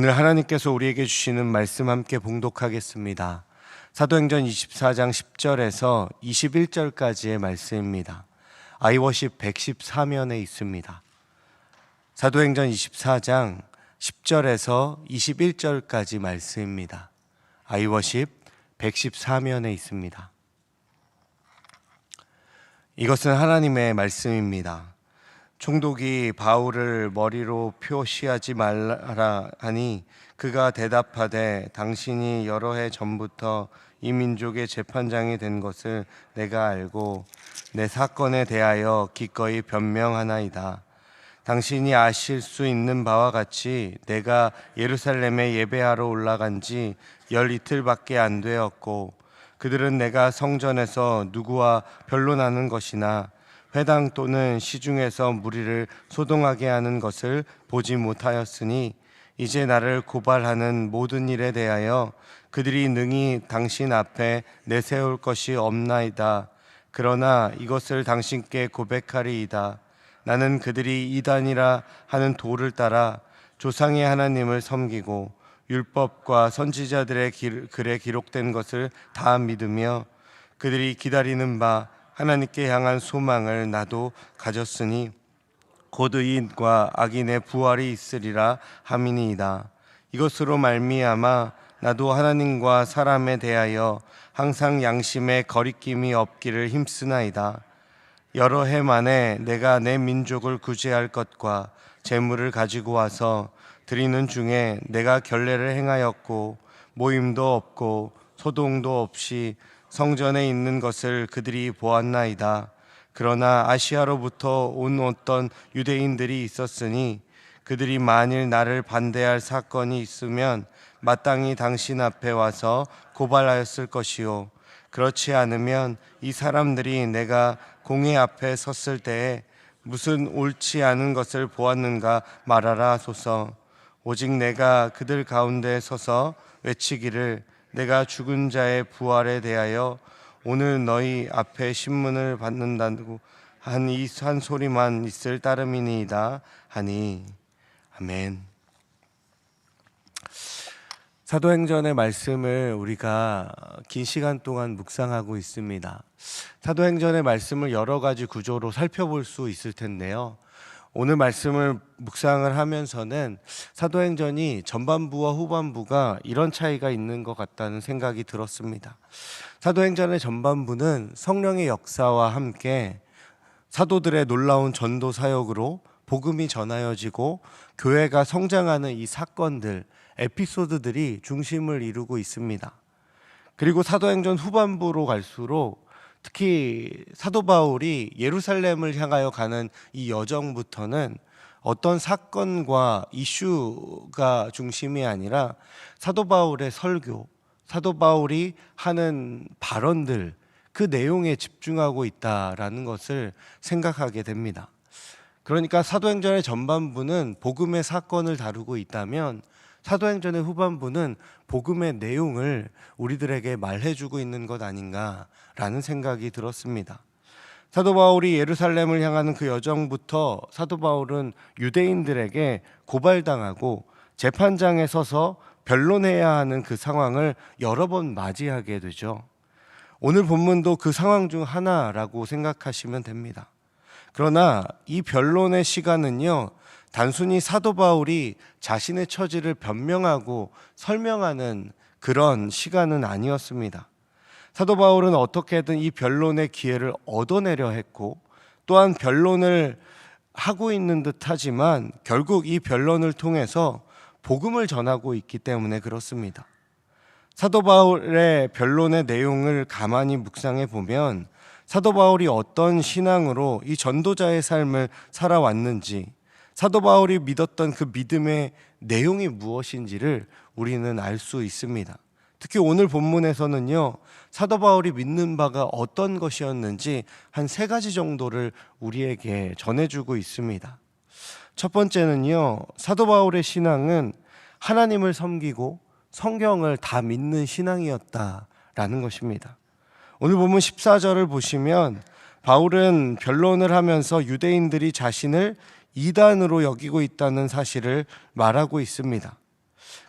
오늘 하나님께서 우리에게 주시는 말씀 함께 봉독하겠습니다. 사도행전 24장 10절에서 21절까지의 말씀입니다. 아이워십 114면에 있습니다. 사도행전 24장 10절에서 21절까지 말씀입니다. 아이워십 114면에 있습니다. 이것은 하나님의 말씀입니다. 총독이 바울을 머리로 표시하지 말라 하니 그가 대답하되 당신이 여러 해 전부터 이 민족의 재판장이 된 것을 내가 알고 내 사건에 대하여 기꺼이 변명하나이다. 당신이 아실 수 있는 바와 같이 내가 예루살렘에 예배하러 올라간 지 12일밖에 안 되었고 그들은 내가 성전에서 누구와 변론하는 것이나 회당 또는 시중에서 무리를 소동하게 하는 것을 보지 못하였으니 이제 나를 고발하는 모든 일에 대하여 그들이 능히 당신 앞에 내세울 것이 없나이다. 그러나 이것을 당신께 고백하리이다. 나는 그들이 이단이라 하는 도를 따라 조상의 하나님을 섬기고 율법과 선지자들의 글에 기록된 것을 다 믿으며 그들이 기다리는 바 하나님께 향한 소망을 나도 가졌으니 곧 의인과 악인의 부활이 있으리라 함이니이다. 이것으로 말미암아 나도 하나님과 사람에 대하여 항상 양심에 거리낌이 없기를 힘쓰나이다. 여러 해 만에 내가 내 민족을 구제할 것과 재물을 가지고 와서 드리는 중에 내가 결례를 행하였고 모임도 없고 소동도 없이 성전에 있는 것을 그들이 보았나이다. 그러나 아시아로부터 온 어떤 유대인들이 있었으니 그들이 만일 나를 반대할 사건이 있으면 마땅히 당신 앞에 와서 고발하였을 것이요 그렇지 않으면 이 사람들이 내가 공회 앞에 섰을 때에 무슨 옳지 않은 것을 보았는가 말하라 하소서. 오직 내가 그들 가운데 서서 외치기를 내가 죽은 자의 부활에 대하여 오늘 너희 앞에 신문을 받는다고 한 이 한 소리만 있을 따름이니이다 하니. 아멘. 사도행전의 말씀을 우리가 긴 시간 동안 묵상하고 있습니다. 사도행전의 말씀을 여러 가지 구조로 살펴볼 수 있을 텐데요. 오늘 말씀을 묵상을 하면서는 사도행전이 전반부와 후반부가 이런 차이가 있는 것 같다는 생각이 들었습니다. 사도행전의 전반부는 성령의 역사와 함께 사도들의 놀라운 전도 사역으로 복음이 전하여지고 교회가 성장하는 이 사건들, 에피소드들이 중심을 이루고 있습니다. 그리고 사도행전 후반부로 갈수록 특히 사도 바울이 예루살렘을 향하여 가는 이 여정부터는 어떤 사건과 이슈가 중심이 아니라 사도 바울의 설교, 사도 바울이 하는 발언들, 그 내용에 집중하고 있다라는 것을 생각하게 됩니다. 그러니까 사도행전의 전반부는 복음의 사건을 다루고 있다면 사도행전의 후반부는 복음의 내용을 우리들에게 말해주고 있는 것 아닌가라는 생각이 들었습니다. 사도 바울이 예루살렘을 향하는 그 여정부터 사도 바울은 유대인들에게 고발당하고 재판장에 서서 변론해야 하는 그 상황을 여러 번 맞이하게 되죠. 오늘 본문도 그 상황 중 하나라고 생각하시면 됩니다. 그러나 이 변론의 시간은요, 단순히 사도 바울이 자신의 처지를 변명하고 설명하는 그런 시간은 아니었습니다. 사도 바울은 어떻게든 이 변론의 기회를 얻어내려 했고 또한 변론을 하고 있는 듯 하지만 결국 이 변론을 통해서 복음을 전하고 있기 때문에 그렇습니다. 사도 바울의 변론의 내용을 가만히 묵상해 보면 사도 바울이 어떤 신앙으로 이 전도자의 삶을 살아왔는지, 사도 바울이 믿었던 그 믿음의 내용이 무엇인지를 우리는 알 수 있습니다. 특히 오늘 본문에서는요, 사도 바울이 믿는 바가 어떤 것이었는지 한 3가지 정도를 우리에게 전해주고 있습니다. 첫 번째는요, 사도 바울의 신앙은 하나님을 섬기고 성경을 다 믿는 신앙이었다라는 것입니다. 오늘 본문 14절을 보시면 바울은 변론을 하면서 유대인들이 자신을 이단으로 여기고 있다는 사실을 말하고 있습니다.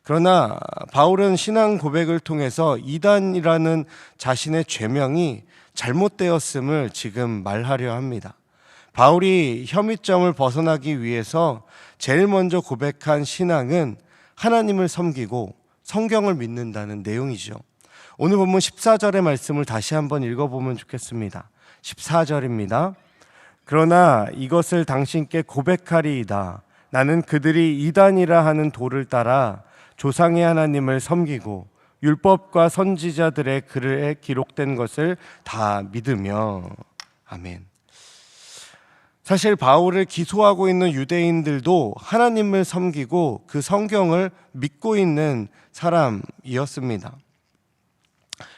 그러나 바울은 신앙 고백을 통해서 이단이라는 자신의 죄명이 잘못되었음을 지금 말하려 합니다. 바울이 혐의점을 벗어나기 위해서 제일 먼저 고백한 신앙은 하나님을 섬기고 성경을 믿는다는 내용이죠. 오늘 본문 14절의 말씀을 다시 한번 읽어보면 좋겠습니다. 14절입니다. 그러나 이것을 당신께 고백하리이다. 나는 그들이 이단이라 하는 도를 따라 조상의 하나님을 섬기고 율법과 선지자들의 글에 기록된 것을 다 믿으며. 아멘. 사실 바울을 기소하고 있는 유대인들도 하나님을 섬기고 그 성경을 믿고 있는 사람이었습니다.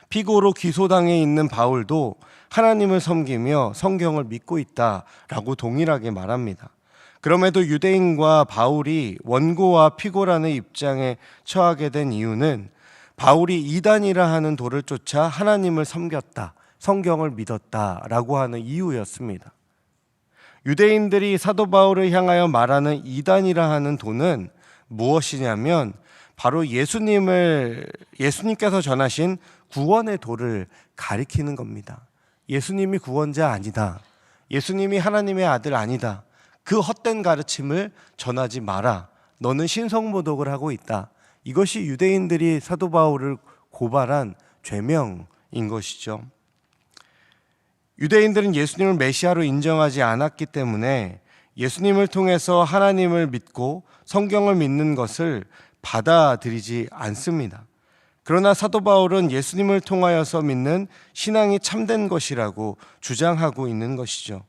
피고로 기소당해 있는 바울도 하나님을 섬기며 성경을 믿고 있다라고 동일하게 말합니다. 그럼에도 유대인과 바울이 원고와 피고라는 입장에 처하게 된 이유는 바울이 이단이라 하는 도를 쫓아 하나님을 섬겼다, 성경을 믿었다라고 하는 이유였습니다. 유대인들이 사도 바울을 향하여 말하는 이단이라 하는 도는 무엇이냐면 바로 예수님께서 전하신 구원의 도를 가리키는 겁니다. 예수님이 구원자 아니다. 예수님이 하나님의 아들 아니다. 그 헛된 가르침을 전하지 마라. 너는 신성모독을 하고 있다. 이것이 유대인들이 사도 바울을 고발한 죄명인 것이죠. 유대인들은 예수님을 메시아로 인정하지 않았기 때문에 예수님을 통해서 하나님을 믿고 성경을 믿는 것을 받아들이지 않습니다. 그러나 사도 바울은 예수님을 통하여서 믿는 신앙이 참된 것이라고 주장하고 있는 것이죠.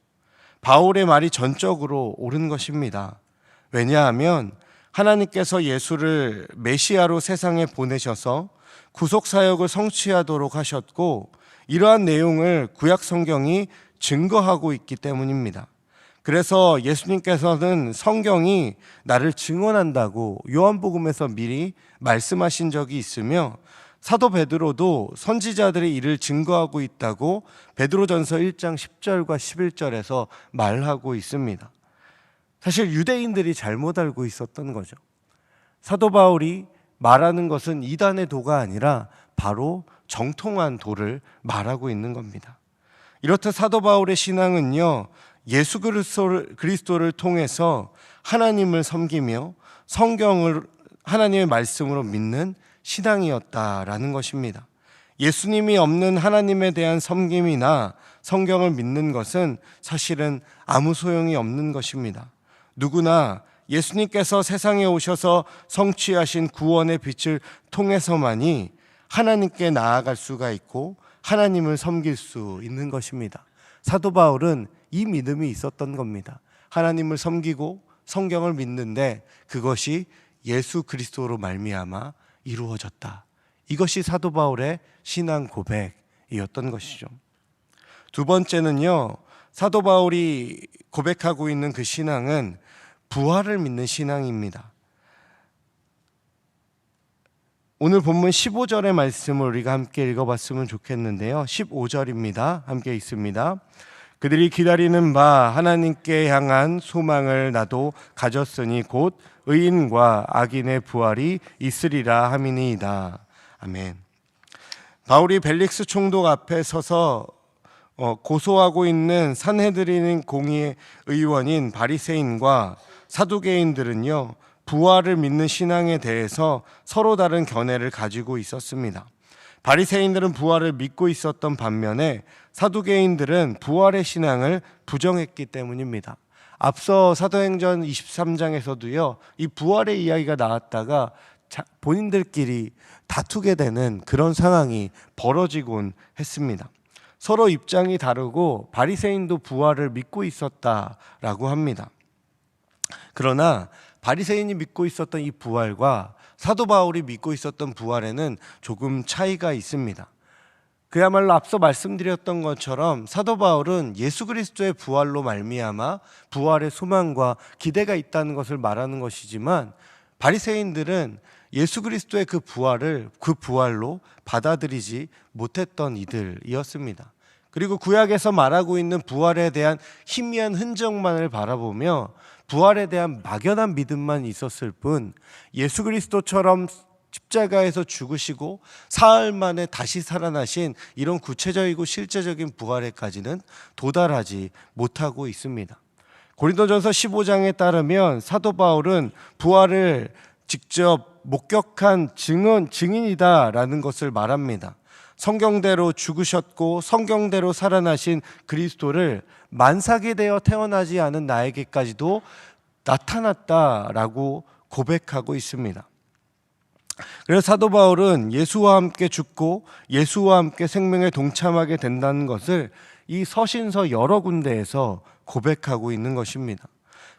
바울의 말이 전적으로 옳은 것입니다. 왜냐하면 하나님께서 예수를 메시아로 세상에 보내셔서 구속사역을 성취하도록 하셨고 이러한 내용을 구약 성경이 증거하고 있기 때문입니다. 그래서 예수님께서는 성경이 나를 증언한다고 요한복음에서 미리 말씀하신 적이 있으며 사도 베드로도 선지자들의 일을 증거하고 있다고 베드로전서 1장 10절과 11절에서 말하고 있습니다. 사실 유대인들이 잘못 알고 있었던 거죠. 사도 바울이 말하는 것은 이단의 도가 아니라 바로 정통한 도를 말하고 있는 겁니다. 이렇듯 사도 바울의 신앙은요, 예수 그리스도를 통해서 하나님을 섬기며 성경을 하나님의 말씀으로 믿는 신앙이었다라는 것입니다. 예수님이 없는 하나님에 대한 섬김이나 성경을 믿는 것은 사실은 아무 소용이 없는 것입니다. 누구나 예수님께서 세상에 오셔서 성취하신 구원의 빛을 통해서만이 하나님께 나아갈 수가 있고 하나님을 섬길 수 있는 것입니다. 사도 바울은 이 믿음이 있었던 겁니다. 하나님을 섬기고 성경을 믿는데 그것이 예수 그리스도로 말미암아 이루어졌다. 이것이 사도 바울의 신앙 고백이었던 것이죠. 두 번째는요, 사도 바울이 고백하고 있는 그 신앙은 부활을 믿는 신앙입니다. 오늘 본문 15절의 말씀을 우리가 함께 읽어봤으면 좋겠는데요. 15절입니다. 함께 읽습니다. 그들이 기다리는 바 하나님께 향한 소망을 나도 가졌으니 곧 의인과 악인의 부활이 있으리라 함이니이다. 아멘. 바울이 벨릭스 총독 앞에 서서 고소하고 있는 산헤드린 공의 의원인 바리새인과 사두개인들은요, 부활을 믿는 신앙에 대해서 서로 다른 견해를 가지고 있었습니다. 바리새인들은 부활을 믿고 있었던 반면에 사두개인들은 부활의 신앙을 부정했기 때문입니다. 앞서 사도행전 23장에서도요, 이 부활의 이야기가 나왔다가 본인들끼리 다투게 되는 그런 상황이 벌어지곤 했습니다. 서로 입장이 다르고 바리새인도 부활을 믿고 있었다라고 합니다. 그러나 바리새인이 믿고 있었던 이 부활과 사도 바울이 믿고 있었던 부활에는 조금 차이가 있습니다. 그야말로 앞서 말씀드렸던 것처럼 사도 바울은 예수 그리스도의 부활로 말미암아 부활의 소망과 기대가 있다는 것을 말하는 것이지만 바리새인들은 예수 그리스도의 그 부활로 받아들이지 못했던 이들이었습니다. 그리고 구약에서 말하고 있는 부활에 대한 희미한 흔적만을 바라보며 부활에 대한 막연한 믿음만 있었을 뿐 예수 그리스도처럼 십자가에서 죽으시고 사흘 만에 다시 살아나신 이런 구체적이고 실제적인 부활에까지는 도달하지 못하고 있습니다. 고린도전서 15장에 따르면 사도 바울은 부활을 직접 목격한 증인이다라는 것을 말합니다. 성경대로 죽으셨고 성경대로 살아나신 그리스도를 만삭이 되어 태어나지 않은 나에게까지도 나타났다라고 고백하고 있습니다. 그래서 사도 바울은 예수와 함께 죽고 예수와 함께 생명에 동참하게 된다는 것을 이 서신서 여러 군데에서 고백하고 있는 것입니다.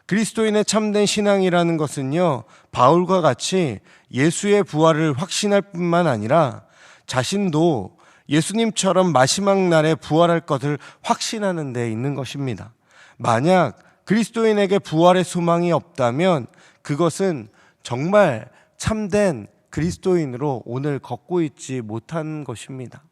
그리스도인의 참된 신앙이라는 것은요, 바울과 같이 예수의 부활을 확신할 뿐만 아니라 자신도 예수님처럼 마지막 날에 부활할 것을 확신하는 데 있는 것입니다. 만약 그리스도인에게 부활의 소망이 없다면 그것은 정말 참된 그리스도인으로 오늘 걷고 있지 못한 것입니다.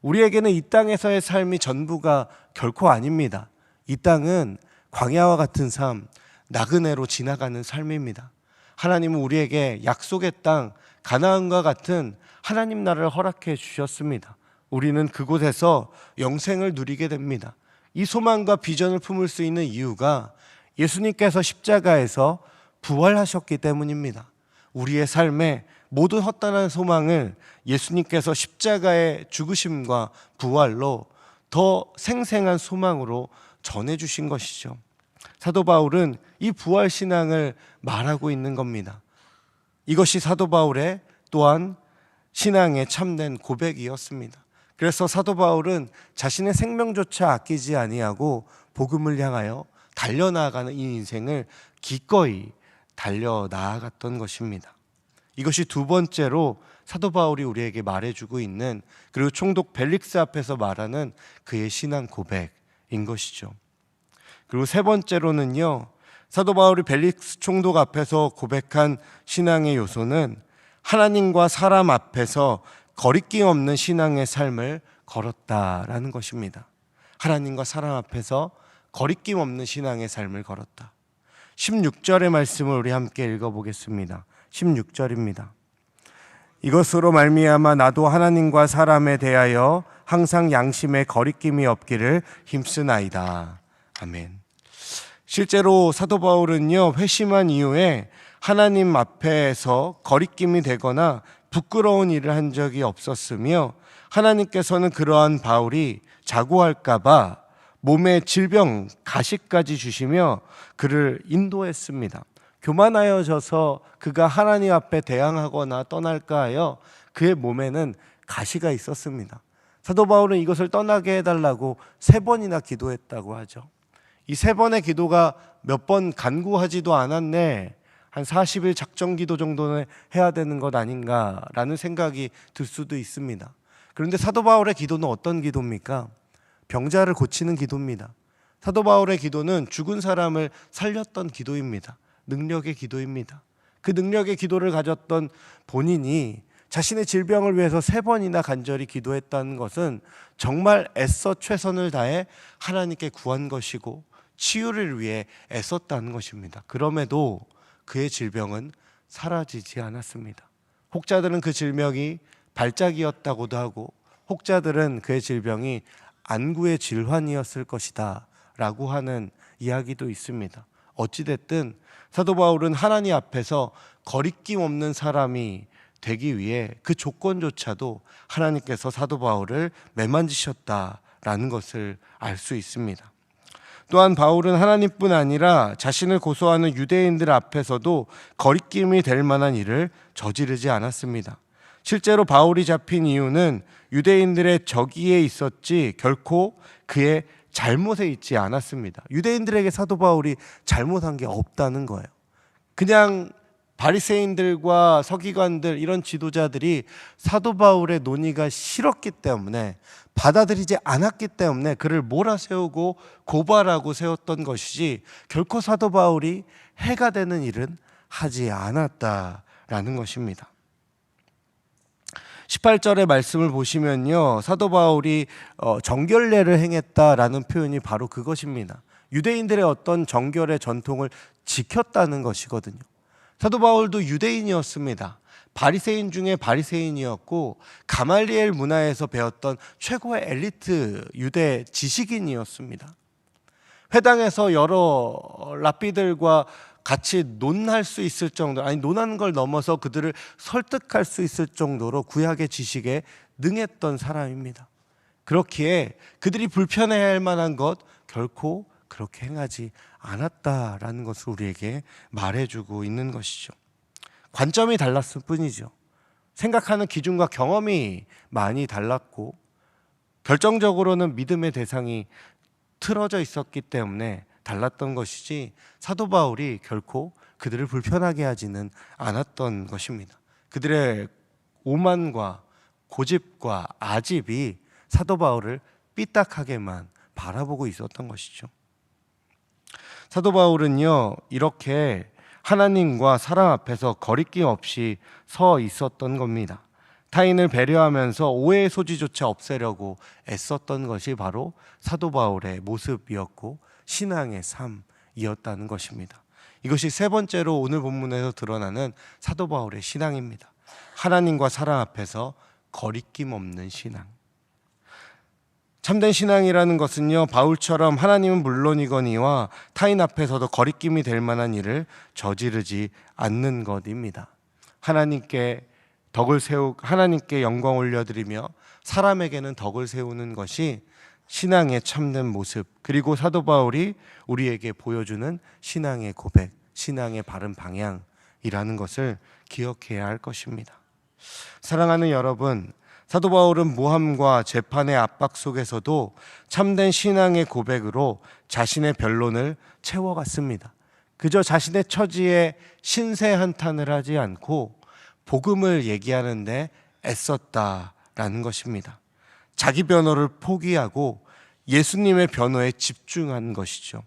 우리에게는 이 땅에서의 삶이 전부가 결코 아닙니다. 이 땅은 광야와 같은 삶, 나그네로 지나가는 삶입니다. 하나님은 우리에게 약속의 땅, 가나안과 같은 하나님 나라를 허락해 주셨습니다. 우리는 그곳에서 영생을 누리게 됩니다. 이 소망과 비전을 품을 수 있는 이유가 예수님께서 십자가에서 부활하셨기 때문입니다. 우리의 삶에 모든 헛단한 소망을 예수님께서 십자가의 죽으심과 부활로 더 생생한 소망으로 전해주신 것이죠. 사도 바울은 이 부활 신앙을 말하고 있는 겁니다. 이것이 사도 바울의 또한 신앙의 참된 고백이었습니다. 그래서 사도 바울은 자신의 생명조차 아끼지 아니하고 복음을 향하여 달려나가는 이 인생을 기꺼이 달려나아갔던 것입니다. 이것이 두 번째로 사도 바울이 우리에게 말해주고 있는, 그리고 총독 벨릭스 앞에서 말하는 그의 신앙 고백인 것이죠. 그리고 세 번째로는요, 사도 바울이 벨릭스 총독 앞에서 고백한 신앙의 요소는 하나님과 사람 앞에서 거리낌 없는 신앙의 삶을 걸었다라는 것입니다. 하나님과 사람 앞에서 거리낌 없는 신앙의 삶을 걸었다. 16절의 말씀을 우리 함께 읽어보겠습니다. 16절입니다. 이것으로 말미암아 나도 하나님과 사람에 대하여 항상 양심에 거리낌이 없기를 힘쓰나이다. 아멘. 실제로 사도 바울은요, 회심한 이후에 하나님 앞에서 거리낌이 되거나 부끄러운 일을 한 적이 없었으며, 하나님께서는 그러한 바울이 자고할까봐 몸에 질병, 가시까지 주시며 그를 인도했습니다. 교만하여져서 그가 하나님 앞에 대항하거나 떠날까 하여 그의 몸에는 가시가 있었습니다. 사도 바울은 이것을 떠나게 해달라고 3번이나 기도했다고 하죠. 이 3번의 기도가 몇 번 간구하지도 않았네, 한 40일 작정 기도 정도는 해야 되는 것 아닌가라는 생각이 들 수도 있습니다. 그런데 사도 바울의 기도는 어떤 기도입니까? 병자를 고치는 기도입니다. 사도 바울의 기도는 죽은 사람을 살렸던 기도입니다. 능력의 기도입니다. 그 능력의 기도를 가졌던 본인이 자신의 질병을 위해서 3번이나 간절히 기도했다는 것은 정말 애써 최선을 다해 하나님께 구한 것이고 치유를 위해 애썼다는 것입니다. 그럼에도 그의 질병은 사라지지 않았습니다. 혹자들은 그 질병이 발작이었다고도 하고, 혹자들은 그의 질병이 안구의 질환이었을 것이다 라고 하는 이야기도 있습니다. 어찌됐든 사도 바울은 하나님 앞에서 거리낌 없는 사람이 되기 위해 그 조건조차도 하나님께서 사도 바울을 매만지셨다라는 것을 알 수 있습니다. 또한 바울은 하나님뿐 아니라 자신을 고소하는 유대인들 앞에서도 거리낌이 될 만한 일을 저지르지 않았습니다. 실제로 바울이 잡힌 이유는 유대인들의 적의에 있었지 결코 그의 잘못에 있지 않았습니다. 유대인들에게 사도 바울이 잘못한 게 없다는 거예요. 그냥 바리새인들과 서기관들, 이런 지도자들이 사도 바울의 논의가 싫었기 때문에, 받아들이지 않았기 때문에 그를 몰아세우고 고발하고 세웠던 것이지 결코 사도 바울이 해가 되는 일은 하지 않았다라는 것입니다. 18절의 말씀을 보시면요, 사도 바울이 정결례를 행했다라는 표현이 바로 그것입니다. 유대인들의 어떤 정결의 전통을 지켰다는 것이거든요. 사도 바울도 유대인이었습니다. 바리새인 중에 바리새인이었고 가말리엘 문화에서 배웠던 최고의 엘리트 유대 지식인이었습니다. 회당에서 여러 랍비들과 같이 논할 수 있을 정도, 아니 논하는 걸 넘어서 그들을 설득할 수 있을 정도로 구약의 지식에 능했던 사람입니다. 그렇기에 그들이 불편해할 만한 것 결코 그렇게 행하지 않았다라는 것을 우리에게 말해주고 있는 것이죠. 관점이 달랐을 뿐이죠. 생각하는 기준과 경험이 많이 달랐고 결정적으로는 믿음의 대상이 틀어져 있었기 때문에 달랐던 것이지, 사도 바울이 결코 그들을 불편하게 하지는 않았던 것입니다. 그들의 오만과 고집과 아집이 사도 바울을 삐딱하게만 바라보고 있었던 것이죠. 사도 바울은요, 이렇게 하나님과 사람 앞에서 거리낌 없이 서 있었던 겁니다. 타인을 배려하면서 오해의 소지조차 없애려고 애썼던 것이 바로 사도 바울의 모습이었고 신앙의 삶이었다는 것입니다. 이것이 세 번째로 오늘 본문에서 드러나는 사도 바울의 신앙입니다. 하나님과 사람 앞에서 거리낌 없는 신앙. 참된 신앙이라는 것은요, 바울처럼 하나님은 물론이거니와 타인 앞에서도 거리낌이 될 만한 일을 저지르지 않는 것입니다. 하나님께 영광 올려드리며 사람에게는 덕을 세우는 것이 신앙의 참된 모습, 그리고 사도 바울이 우리에게 보여주는 신앙의 고백, 신앙의 바른 방향이라는 것을 기억해야 할 것입니다. 사랑하는 여러분, 사도 바울은 모함과 재판의 압박 속에서도 참된 신앙의 고백으로 자신의 변론을 채워갔습니다. 그저 자신의 처지에 신세 한탄을 하지 않고 복음을 얘기하는데 애썼다라는 것입니다. 자기 변호를 포기하고 예수님의 변호에 집중한 것이죠.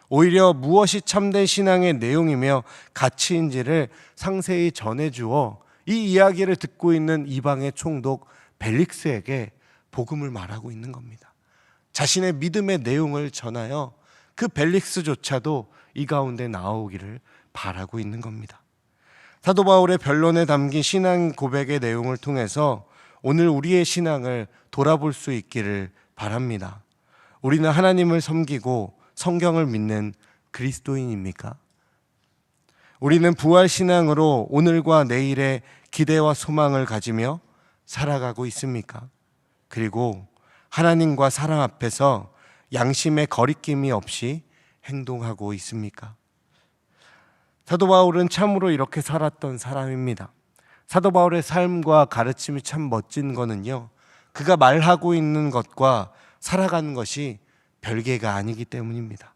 오히려 무엇이 참된 신앙의 내용이며 가치인지를 상세히 전해주어 이 이야기를 듣고 있는 이방의 총독 벨릭스에게 복음을 말하고 있는 겁니다. 자신의 믿음의 내용을 전하여 그 벨릭스조차도 이 가운데 나오기를 바라고 있는 겁니다. 사도 바울의 변론에 담긴 신앙 고백의 내용을 통해서 오늘 우리의 신앙을 돌아볼 수 있기를 바랍니다. 우리는 하나님을 섬기고 성경을 믿는 그리스도인입니까? 우리는 부활 신앙으로 오늘과 내일의 기대와 소망을 가지며 살아가고 있습니까? 그리고 하나님과 사람 앞에서 양심의 거리낌이 없이 행동하고 있습니까? 사도 바울은 참으로 이렇게 살았던 사람입니다. 사도 바울의 삶과 가르침이 참 멋진 거는요, 그가 말하고 있는 것과 살아가는 것이 별개가 아니기 때문입니다.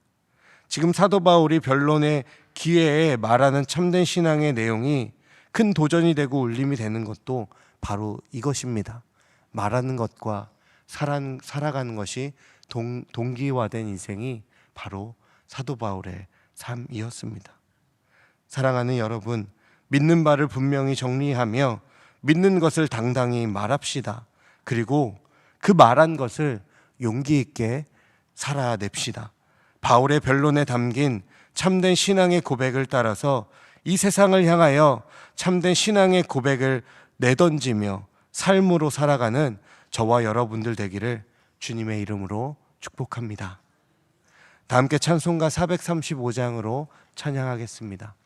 지금 사도 바울이 변론의 기회에 말하는 참된 신앙의 내용이 큰 도전이 되고 울림이 되는 것도 바로 이것입니다. 말하는 것과 살아가는 것이 동기화된 인생이 바로 사도 바울의 삶이었습니다. 사랑하는 여러분, 믿는 바를 분명히 정리하며 믿는 것을 당당히 말합시다. 그리고 그 말한 것을 용기 있게 살아냅시다. 바울의 변론에 담긴 참된 신앙의 고백을 따라서 이 세상을 향하여 참된 신앙의 고백을 내던지며 삶으로 살아가는 저와 여러분들 되기를 주님의 이름으로 축복합니다. 다 함께 찬송가 435장으로 찬양하겠습니다.